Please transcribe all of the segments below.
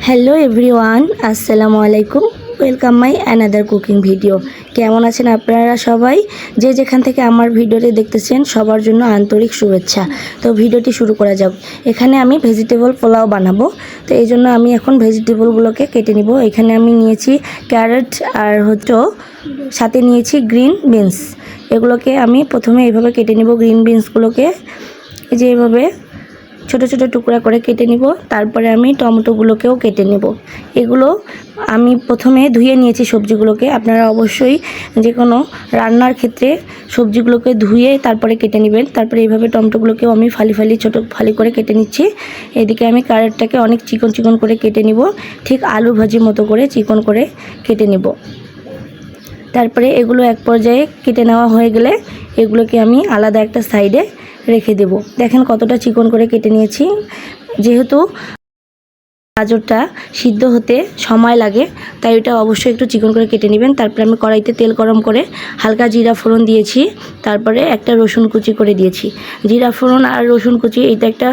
Hello everyone, আসসালামু আলাইকুম। Welcome my another cooking video. কেমন আছেন আপনারা সবাই? যে যেখান থেকে আমার ভিডিওটি দেখতেছেন সবার জন্য আন্তরিক শুভেচ্ছা। তো ভিডিওটি শুরু করা যাক। এখানে আমি ভেজিটেবল পোলাও বানাবো, তো এই জন্য আমি এখন ভেজিটেবলগুলোকে কেটে নিব। এখানে আমি নিয়েছি ক্যারট আর সাথে নিয়েছি গ্রিন বিনস। এগুলোকে আমি প্রথমে এইভাবে কেটে নিব। গ্রিন বিনসগুলোকে এই যে এইভাবে ছোট ছোট টুকরা করে কেটে নিব। তারপরে আমি টমেটোগুলোকেও কেটে নেব। এগুলো আমি প্রথমে ধুয়ে নিয়েছি সবজিগুলোকে। আপনারা অবশ্যই যে কোনো রান্নার ক্ষেত্রে সবজিগুলোকে ধুয়ে তারপরে কেটে নেবেন। তারপরে এইভাবে টমেটোগুলোকেও আমি ছোট ফালি করে কেটে নিচ্ছি। এদিকে আমি ক্যারেটটাকে অনেক চিকন চিকন করে কেটে নিব, ঠিক আলু ভাজির মতো করে চিকন করে কেটে নেব। তারপরে এগুলো এক পর্যায়ে কেটে নেওয়া হয়ে গেলে এগুলোকে আমি আলাদা একটা সাইডে রেখে দেব। দেখেন কতটা চিকন করে কেটে নিয়েছি। যেহেতু গাজরটা সিদ্ধ হতে সময় লাগে, তাই এটা অবশ্যই একটু চিকন করে কেটে নেবেন। তারপরে আমি কড়াইতে তেল গরম করে হালকা জিরা ফোড়ন দিয়েছি। তারপরে একটা রসুন কুচি করে দিয়েছি। জিরা ফোড়ন আর রসুন কুচি এটা একটা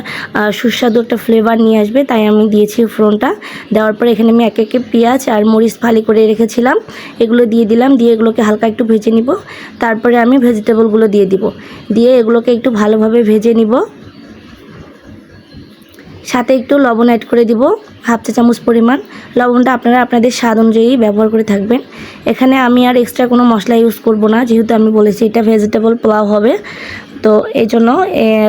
সুস্বাদু একটা ফ্লেভার নিয়ে আসবে, তাই আমি দিয়েছি ফোড়নটা। দেওয়ার পরে এখানে আমি একে একে পেঁয়াজ আর মরিচ ফালি করে রেখেছিলাম, এগুলো দিয়ে দিলাম। দিয়ে এগুলোকে হালকা একটু ভেজে নিব। তারপরে আমি ভেজিটেবলগুলো দিয়ে দিব। দিয়ে এগুলোকে একটু ভালোভাবে ভেজে নিব। সাথে একটু লবণ অ্যাড করে দিব, হাফ চা চামচ পরিমাণ। লবণটা আপনারা আপনাদের স্বাদ অনুযায়ী ব্যবহার করে থাকবেন। এখানে আমি আর এক্সট্রা কোনো মশলা ইউজ করব না, যেহেতু আমি বলেছি এটা ভেজিটেবল পোলাও হবে। তো এই জন্য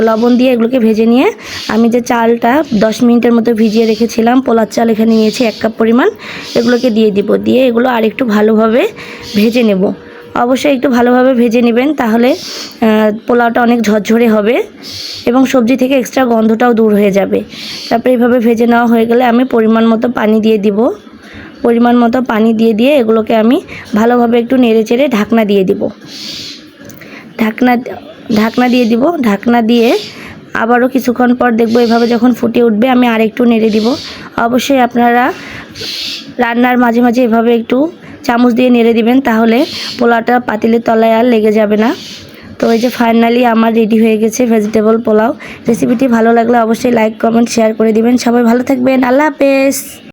লবণ দিয়ে এগুলোকে ভেজে নিয়ে আমি যে চালটা 10 মিনিটের মতো ভিজিয়ে রেখেছিলাম, পোলার চাল এখানে নিয়েছি 1 কাপ পরিমাণ, এগুলোকে দিয়ে দিব। দিয়ে এগুলো আর একটু ভালোভাবে ভেজে নেব। অবশ্যই একটু ভালোভাবে ভেজে নেবেন, তাহলে পোলাওটা অনেক ঝরঝরে হবে এবং সবজি থেকে এক্সট্রা গন্ধটাও দূর হয়ে যাবে। তারপরে এইভাবে ভেজে নেওয়া হয়ে গেলে আমি পরিমাণ মতো পানি দিয়ে দিব। পরিমাণ মতো পানি দিয়ে এগুলোকে আমি ভালোভাবে একটু নেড়ে চেড়ে ঢাকনা দিয়ে দিব। ঢাকনা দিয়ে দিব। ঢাকনা দিয়ে আবারও কিছুক্ষণ পর দেখব এভাবে যখন ফুটে উঠবে আমি আরেকটু নেড়ে দিব। অবশ্যই আপনারা রান্নার মাঝে মাঝে এভাবে একটু চামচ দিয়ে নেড়ে দিবেন, তাহলে পোলাওটা পাতিলের তলায় আর লেগে যাবে না। তো এই যে ফাইনালি আমার রেডি হয়ে গেছে ভেজিটেবল পোলাও। রেসিপিটি ভালো লাগলে অবশ্যই লাইক কমেন্ট শেয়ার করে দিবেন। সবাই ভালো থাকবেন। আল্লাহ হাফেজ।